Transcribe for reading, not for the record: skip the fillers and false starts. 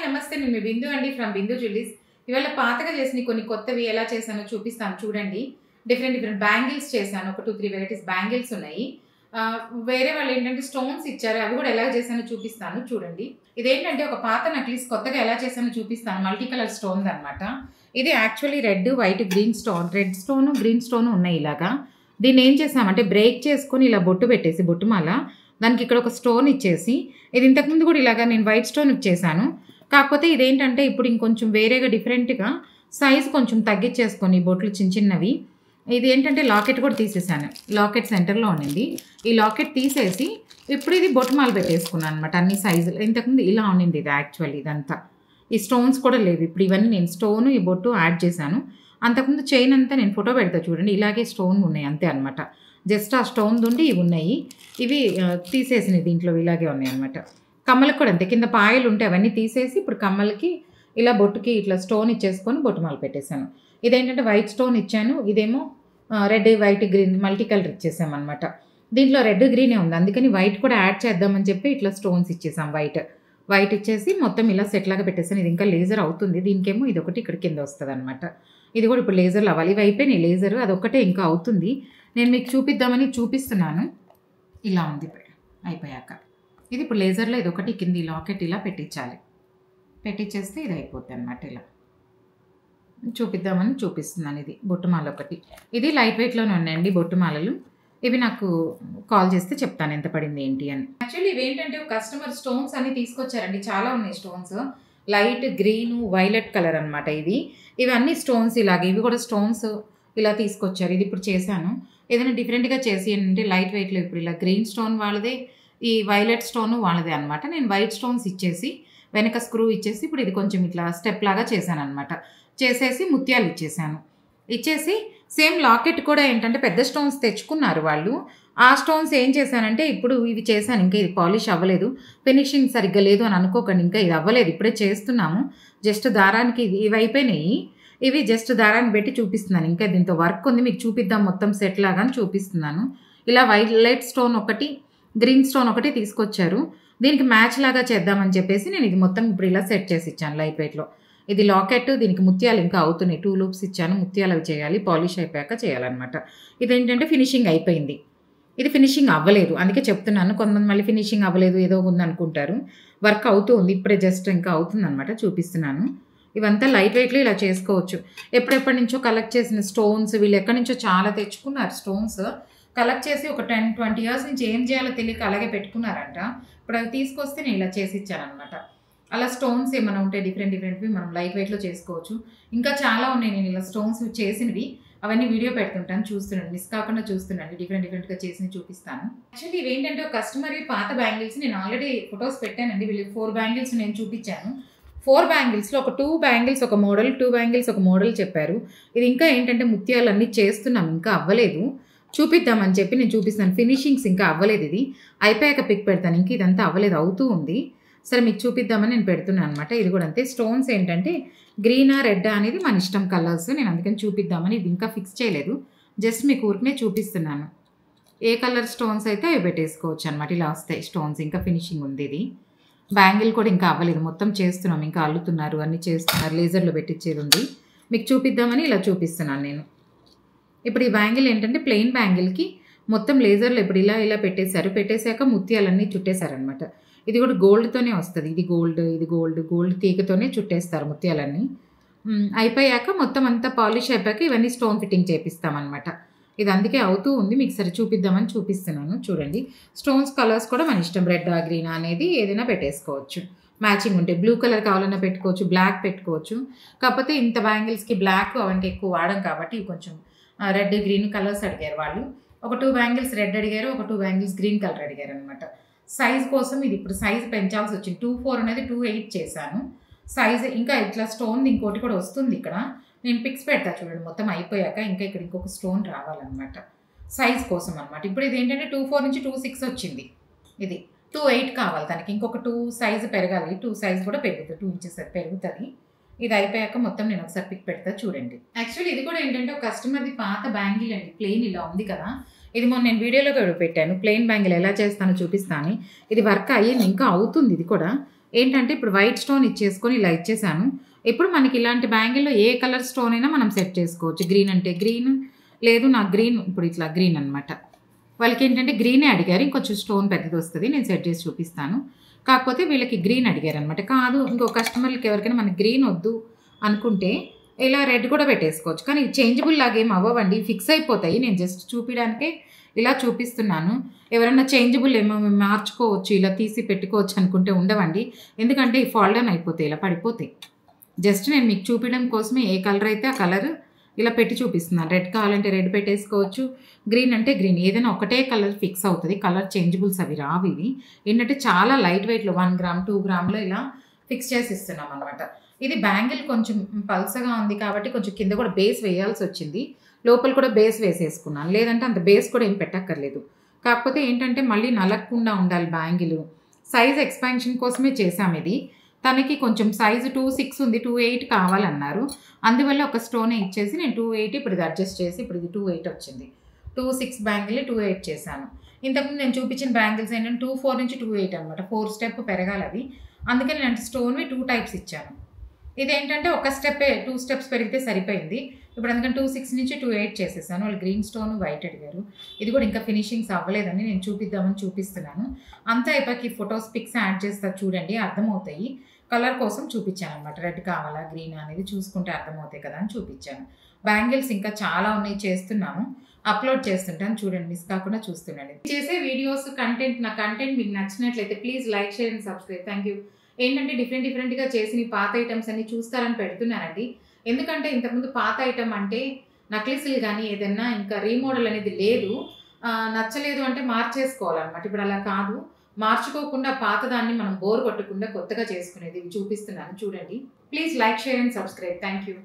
నమస్తే నేను మీ బిందు అండి ఫ్రమ్ బిందు జ్యువెలరీస్. ఇవాళ పాతగా చేసిన కొన్ని కొత్తవి ఎలా చేశానో చూపిస్తాను చూడండి. డిఫరెంట్ బ్యాంగిల్స్ చేశాను. ఒక 2-3 వెరైటీస్ బ్యాంగిల్స్ ఉన్నాయి. వేరే వాళ్ళు ఏంటంటే స్టోన్స్ ఇచ్చారు. అవి కూడా ఎలా చేశానో చూపిస్తాను చూడండి. ఇదేంటంటే ఒక పాత నక్లీస్ కొత్తగా ఎలా చేశానో చూపిస్తాను. మల్టీ కలర్ స్టోన్స్ అనమాట. ఇది actually red, white, green stone, red stone, green stone ఉన్నాయి ఇలాగా. దీన్ని ఏం చేసామంటే బ్రేక్ చేసుకొని ఇలా బొట్టు పెట్టేసి బొట్టుమాల దానికి ఇక్కడ ఒక స్టోన్ ఇచ్చేసి, ఇది ఇంతకుముందు కూడా ఇలాగా నేను వైట్ స్టోన్ ఇచ్చేసాను. కాకపోతే ఇదేంటంటే ఇప్పుడు ఇంకొంచెం వేరేగా డిఫరెంట్గా సైజ్ కొంచెం తగ్గించేసుకొని బొట్లు చిన్నవి. ఇది ఏంటంటే లాకెట్ కూడా తీసేసాను. లాకెట్ సెంటర్లో ఉండింది. ఈ లాకెట్ తీసేసి ఇప్పుడు ఇది బొట్టుమాల పెట్టేసుకున్నాను అనమాట. అన్ని సైజులు ఇంతకుముందు ఇలా ఉండింది. ఇది యాక్చువల్లీ ఇదంతా ఈ స్టోన్స్ కూడా లేవు. ఇప్పుడు ఇవన్నీ నేను స్టోను ఈ బొట్టు యాడ్ చేశాను. అంతకుముందు చైన్ అంతా నేను ఫోటో పెడతా చూడండి. ఇలాగే స్టోన్ ఉన్నాయి అంతే అనమాట. జస్ట్ ఆ స్టోన్ ఉండి ఇవి ఉన్నాయి. ఇవి తీసేసినవి దీంట్లో ఇలాగే ఉన్నాయి అనమాట. కమ్మలకు కూడా అంతే. కింద పాయలు ఉంటే అవన్నీ తీసేసి ఇప్పుడు కమ్మలకి ఇలా బొట్టుకి ఇట్లా స్టోన్ ఇచ్చేసుకొని బొట్టుమాల పెట్టేశాను. ఇదేంటంటే వైట్ స్టోన్ ఇచ్చాను. ఇదేమో red, white, green multi colour ఇచ్చేసామన్నమాట. దీంట్లో రెడ్, గ్రీనే ఉంది. అందుకని వైట్ కూడా యాడ్ చేద్దామని చెప్పి ఇట్లా స్టోన్స్ ఇచ్చేసాం. వైట్ ఇచ్చేసి మొత్తం ఇలా సెట్ లాగా పెట్టేసాను. ఇది ఇంకా లేజర్ అవుతుంది. దీనికేమో ఇది ఒకటి ఇక్కడ కింద వస్తుంది అనమాట. ఇది కూడా ఇప్పుడు లేజర్లు అవ్వాలి. ఇవి అయిపోయినాయి లేజర్, అదొక్కటే ఇంకా అవుతుంది. నేను మీకు చూపిద్దామని చూపిస్తున్నాను. ఇలా ఉంది అయిపోయాక. ఇది ఇప్పుడు లేజర్లో ఇది ఒకటి కింద లాకెట్ ఇలా పెట్టించాలి. పెట్టించేస్తే ఇది అయిపోతుంది అనమాట. ఇలా చూపిద్దామని చూపిస్తున్నాను. ఇది బొట్టుమాల ఒకటి. ఇది లైట్ వెయిట్లోనే ఉన్నాయండి బొట్టుమాలలు. ఇవి నాకు కాల్ చేస్తే చెప్తాను ఎంత పడింది ఏంటి అని. యాక్చువల్లీ ఇవి ఏంటంటే కస్టమర్ స్టోన్స్ అన్ని తీసుకొచ్చారండి. చాలా ఉన్నాయి stones. Light green, violet colour అనమాట. ఇవన్నీ స్టోన్స్ ఇలాగే. ఇవి కూడా స్టోన్స్ ఇలా తీసుకొచ్చారు. ఇది ఇప్పుడు చేశాను. ఏదైనా డిఫరెంట్గా చేసి ఏంటంటే లైట్ వెయిట్లో ఇప్పుడు ఇలా గ్రీన్ స్టోన్ వాళ్ళదే, ఈ వైలెట్ స్టోన్ వాళ్ళదే అనమాట. నేను వైట్ స్టోన్స్ ఇచ్చేసి వెనక స్క్రూ ఇచ్చేసి ఇప్పుడు ఇది కొంచెం ఇట్లా స్టెప్ లాగా చేశాను అనమాట. చేసేసి ముత్యాలు ఇచ్చేసి సేమ్ లాకెట్ కూడా ఏంటంటే పెద్ద స్టోన్స్ తెచ్చుకున్నారు వాళ్ళు. ఆ స్టోన్స్ ఏం చేశానంటే ఇప్పుడు ఇవి చేశాను. ఇంకా ఇది పాలిష్ అవ్వలేదు, ఫినిషింగ్ సరిగ్గా లేదు అని అనుకోకండి. ఇంకా ఇది అవ్వలేదు, ఇప్పుడే చేస్తున్నాము. జస్ట్ దారానికి ఇవి అయిపోయినాయి. ఇవి జస్ట్ దారాన్ని పెట్టి చూపిస్తున్నాను. ఇంకా దీంతో వర్క్ ఉంది, మీకు చూపిద్దాం మొత్తం సెట్ లాగా అని చూపిస్తున్నాను. ఇలా వైలెట్ స్టోన్ ఒకటి, గ్రీన్ స్టోన్ ఒకటి తీసుకొచ్చారు. దీనికి మ్యాచ్ లాగా చేద్దామని చెప్పేసి నేను ఇది మొత్తం ఇప్పుడు ఇలా సెట్ చేసి ఇచ్చాను లైట్ వెయిట్లో. ఇది లాకెట్, దీనికి ముత్యాలు ఇంకా అవుతున్నాయి. 2 లూప్స్ ఇచ్చాను. ముత్యాలు అవి చేయాలి, పాలిష్ అయిపోయాక చేయాలన్నమాట. ఇదేంటంటే ఫినిషింగ్ అయిపోయింది. ఇది ఫినిషింగ్ అవ్వలేదు, అందుకే చెప్తున్నాను. కొంతమంది మళ్ళీ ఫినిషింగ్ అవ్వలేదు ఏదో ఉంది అనుకుంటారు. వర్క్ అవుతూ ఉంది, ఇప్పుడే జస్ట్ ఇంకా అవుతుందన్నమాట. చూపిస్తున్నాను. ఇవంతా లైట్ వెయిట్లో ఇలా చేసుకోవచ్చు. ఎప్పటి నుంచో కలెక్ట్ చేసిన స్టోన్స్, వీళ్ళు ఎక్కడి నుంచో చాలా తెచ్చుకున్నారు స్టోన్స్. కలెక్ట్ చేసి ఒక 10-20 ఇయర్స్ నుంచి ఏం చేయాలో తెలియక అలాగే పెట్టుకున్నారంట. ఇప్పుడు అవి తీసుకొస్తే నేను ఇలా చేసి ఇచ్చానమాట. అలా స్టోన్స్ ఏమైనా ఉంటే డిఫరెంట్వి మనం లైట్ వెయిట్లో చేసుకోవచ్చు. ఇంకా చాలా ఉన్నాయి నేను ఇలా స్టోన్స్ చేసినవి. అవన్నీ వీడియో పెడుతుంటాను, చూస్తున్నాను, మిస్ కాకుండా చూస్తున్నాను. డిఫరెంట్గా చేసి చూపిస్తాను. యాక్చువల్లీ ఇవేంటంటే కస్టమర్ పాత బ్యాంగిల్స్ నేను ఆల్రెడీ ఫొటోస్ పెట్టానండి. వీళ్ళు 4 బ్యాంగిల్స్ నేను చూపించాను. 4 బ్యాంగిల్స్లో ఒక 2 బ్యాంగిల్స్ ఒక మోడల్, 2 బ్యాంగిల్స్ ఒక మోడల్ చెప్పారు. ఇది ఇంకా ఏంటంటే ముత్యాలు అన్నీ చేస్తున్నాం, ఇంకా అవ్వలేదు. చూపిద్దామని చెప్పి నేను చూపిస్తాను. ఫినిషింగ్స్ ఇంకా అవ్వలేదు. ఇది అయిపోయాక పిక్ పెడతాను. ఇంక ఇదంతా అవ్వలేదు, అవుతూ ఉంది. సరే మీకు చూపిద్దామని నేను పెడుతున్నాను అనమాట. ఇది కూడా అంతే. స్టోన్స్ ఏంటంటే గ్రీనా, రెడ్ అనేది మన ఇష్టం కలర్స్. నేను అందుకని చూపిద్దామని ఇది ఇంకా ఫిక్స్ చేయలేదు. జస్ట్ మీకు ఊరికనే చూపిస్తున్నాను. ఏ కలర్ స్టోన్స్ అయితే అవి పెట్టేసుకోవచ్చు అనమాట. ఇలా వస్తాయి స్టోన్స్. ఇంకా ఫినిషింగ్ ఉంది. ఇది బ్యాంగిల్ కూడా ఇంకా అవ్వలేదు, మొత్తం చేస్తున్నాం. ఇంకా అల్లుతున్నారు, అన్నీ చేస్తున్నారు. లేజర్లో పెట్టించేది ఉంది. మీకు చూపిద్దామని ఇలా చూపిస్తున్నాను నేను. ఇప్పుడు ఈ బ్యాంగిల్ ఏంటంటే ప్లెయిన్ బ్యాంగిల్కి మొత్తం లేజర్లో ఇప్పుడు ఇలా పెట్టేశారు. పెట్టేశాక ముత్యాలన్నీ చుట్టేశారనమాట. ఇది కూడా గోల్డ్తోనే వస్తుంది. ఇది గోల్డ్ తీగతోనే చుట్టేస్తారు ముత్యాలన్నీ. అయిపోయాక మొత్తం అంతా పాలిష్ అయిపోయాక ఇవన్నీ స్టోన్ ఫిట్టింగ్ చేపిస్తామన్నమాట. ఇది అందుకే అవుతూ ఉంది. మీకు సరే చూపిద్దామని చూపిస్తున్నాను చూడండి. స్టోన్స్ కలర్స్ కూడా మన ఇష్టం, రెడ్ గ్రీన్ అనేది ఏదైనా పెట్టేసుకోవచ్చు. మ్యాచింగ్ ఉంటే బ్లూ కలర్ కావాలన్నా పెట్టుకోవచ్చు, బ్లాక్ పెట్టుకోవచ్చు. కాకపోతే ఇంత బ్యాంగిల్స్కి బ్లాక్ అవంటే ఎక్కువ వాడడం కాబట్టి ఇవి కొంచెం రెడ్, గ్రీన్ కలర్స్ అడిగారు వాళ్ళు. ఒక 2 బ్యాంగిల్స్ రెడ్ అడిగారు, ఒక 2 బ్యాంగిల్స్ గ్రీన్ కలర్ అడిగారు అనమాట. సైజ్ కోసం ఇది ఇప్పుడు సైజ్ పెంచాల్సి వచ్చింది. 2.4 అనేది 2.8 చేశాను సైజ్. ఇంకా ఇట్లా స్టోన్ ఇంకోటి కూడా వస్తుంది ఇక్కడ. నేను పిక్స్ పెడతా చూడండి మొత్తం అయిపోయాక. ఇంకా ఇక్కడ ఇంకొక స్టోన్ రావాలన్నమాట సైజ్ కోసం అనమాట. ఇప్పుడు ఇది ఏంటంటే 2.4 నుంచి 2.6 వచ్చింది. ఇది 2.8 కావాలి దానికి. ఇంకొక 2 సైజు పెరగాలి. 2 సైజ్ కూడా పెరుగుతుంది, 2 ఇంచెస్ పెరుగుతుంది. ఇది అయిపోయాక మొత్తం నేను ఒకసారి పిక్ పెడతా చూడండి. యాక్చువల్లీ ఇది కూడా ఏంటంటే ఒక కస్టమర్ది పాత బ్యాంగిల్ అండి. ప్లెయిన్ ఇలా ఉంది కదా, ఇది మొన్న నేను వీడియోలో కూడా పెట్టాను. ప్లెయిన్ బ్యాంగిల్ ఎలా చేస్తానో చూపిస్తాను. ఇది వర్క్ అయ్యింది, ఇంకా అవుతుంది. ఇది కూడా ఏంటంటే ఇప్పుడు వైట్ స్టోన్ ఇచ్చేసుకొని ఇలా ఇచ్చేసాను. ఇప్పుడు మనకి ఇలాంటి బ్యాంగిల్‌లో ఏ కలర్ స్టోన్ అయినా మనం సెట్ చేసుకోవచ్చు. గ్రీన్ అంటే గ్రీన్, లేదు నాకు గ్రీన్ ఇప్పుడు ఇట్లా గ్రీన్ అనమాట. వాళ్ళకేంటంటే గ్రీనే అడిగారు. ఇంకొంచెం స్టోన్ పెద్దదొస్తది. నేను సెట్ చేసి చూపిస్తాను. కాకపోతే వీళ్ళకి గ్రీన్ అడిగారనమాట. కాదు ఇంకో కస్టమర్‌లకి ఎవరికైనా మనకి గ్రీన్ వద్దు అనుకుంటే ఇలా రెడ్ కూడా పెట్టేసుకోవచ్చు. కానీ చేంజబుల్ లాగా ఏమి అవ్వవండి. ఫిక్స్ అయిపోతాయి. నేను జస్ట్ చూపియడానికే ఇలా చూపిస్తున్నాను. ఎవరైనా చేంజబుల్ ఏమో మేము మార్చుకోవచ్చు, ఇలా తీసి పెట్టుకోవచ్చు అనుకుంటే ఉండవండి. ఎందుకంటే ఈ ఫాల్ డౌన్ అయిపోతాయి, ఇలా పడిపోతాయి. జస్ట్ నేను మీకు చూపించడం కోసమే ఏ కలర్ అయితే ఆ కలర్ ఇలా పెట్టి చూపిస్తున్నాను. రెడ్ కావాలంటే రెడ్ పెట్టేసుకోవచ్చు, గ్రీన్ అంటే గ్రీన్, ఏదైనా ఒకటే కలర్ ఫిక్స్ అవుతుంది. కలర్ చేంజబుల్స్ అవి రావు. ఇవి ఏంటంటే చాలా లైట్ వెయిట్లో 1 గ్రామ్ 2 గ్రామ్లో ఇలా ఫిక్స్ చేసి ఇస్తున్నాం అనమాట. ఇది బ్యాంగిల్ కొంచెం పల్సగా ఉంది కాబట్టి కొంచెం కింద కూడా బేస్ వేయాల్సి వచ్చింది. లోపల కూడా బేస్ వేసేసుకున్నాను. లేదంటే అంత బేస్ కూడా ఏం పెట్టక్కర్లేదు. కాకపోతే ఏంటంటే మళ్ళీ నలగకుండా ఉండాలి బ్యాంగిల్. సైజ్ ఎక్స్పాన్షన్ కోసమే చేసాం ఇది. తనకి కొంచెం సైజు 2.6 ఉంది, 2.8 కావాలన్నారు. అందువల్ల ఒక స్టోనే ఇచ్చేసి నేను 2.8 ఇప్పుడు ఇది అడ్జస్ట్ చేసి ఇప్పుడు ఇది 2.8 వచ్చింది. 2.6 బ్యాంగిల్ 2.8 చేశాను. ఇంతకుముందు నేను చూపించిన బ్యాంగిల్స్ ఏంటంటే 2.4 నుంచి 2.8 అనమాట. 4 స్టెప్ పెరగాలి అవి. అందుకని నేను స్టోన్వి 2 టైప్స్ ఇచ్చాను. ఇదేంటంటే ఒక స్టెప్పే 2 స్టెప్స్ పెరిగితే సరిపోయింది. ఇప్పుడు అందుకని 2.6 నుంచి 2.8 చేసేసాను. వాళ్ళు గ్రీన్ స్టోన్ వైట్ అడిగారు. ఇది కూడా ఇంకా ఫినిషింగ్స్ అవ్వలేదని నేను చూపిద్దామని చూపిస్తున్నాను. అంతా అయిపోయి ఫొటోస్ పిక్స్ యాడ్ చేస్తా చూడండి, అర్థమవుతాయి. కలర్ కోసం చూపించాను అనమాట. రెడ్ కావాలా గ్రీన్ అనేది చూసుకుంటే అర్థమవుతాయి కదా అని చూపించాను. బ్యాంగిల్స్ ఇంకా చాలా ఉన్నాయి, చేస్తున్నాను, అప్లోడ్ చేస్తుంటాను. చూడండి, మిస్ కాకుండా చూస్తుండండి. చేసే వీడియోస్ నా కంటెంట్ మీకు నచ్చినట్లయితే please like, share and subscribe. Thank you. ఏంటంటే డిఫరెంట్గా చేసిన పాత ఐటమ్స్ అన్ని చూస్తారని పెడుతున్నానండి. ఎందుకంటే ఇంతకుముందు పాత ఐటమ్ అంటే నక్లీసులు కానీ ఏదన్నా ఇంకా రీమోడల్ అనేది లేదు. నచ్చలేదు అంటే మార్చేసుకోవాలన్నమాట. ఇప్పుడు అలా కాదు, మార్చుకోకుండా పాతదాన్ని మనం బోర్ కొట్టకుండా కొత్తగా చేసుకునేది చూపిస్తున్నాను చూడండి. Please like, share and subscribe. Thank you.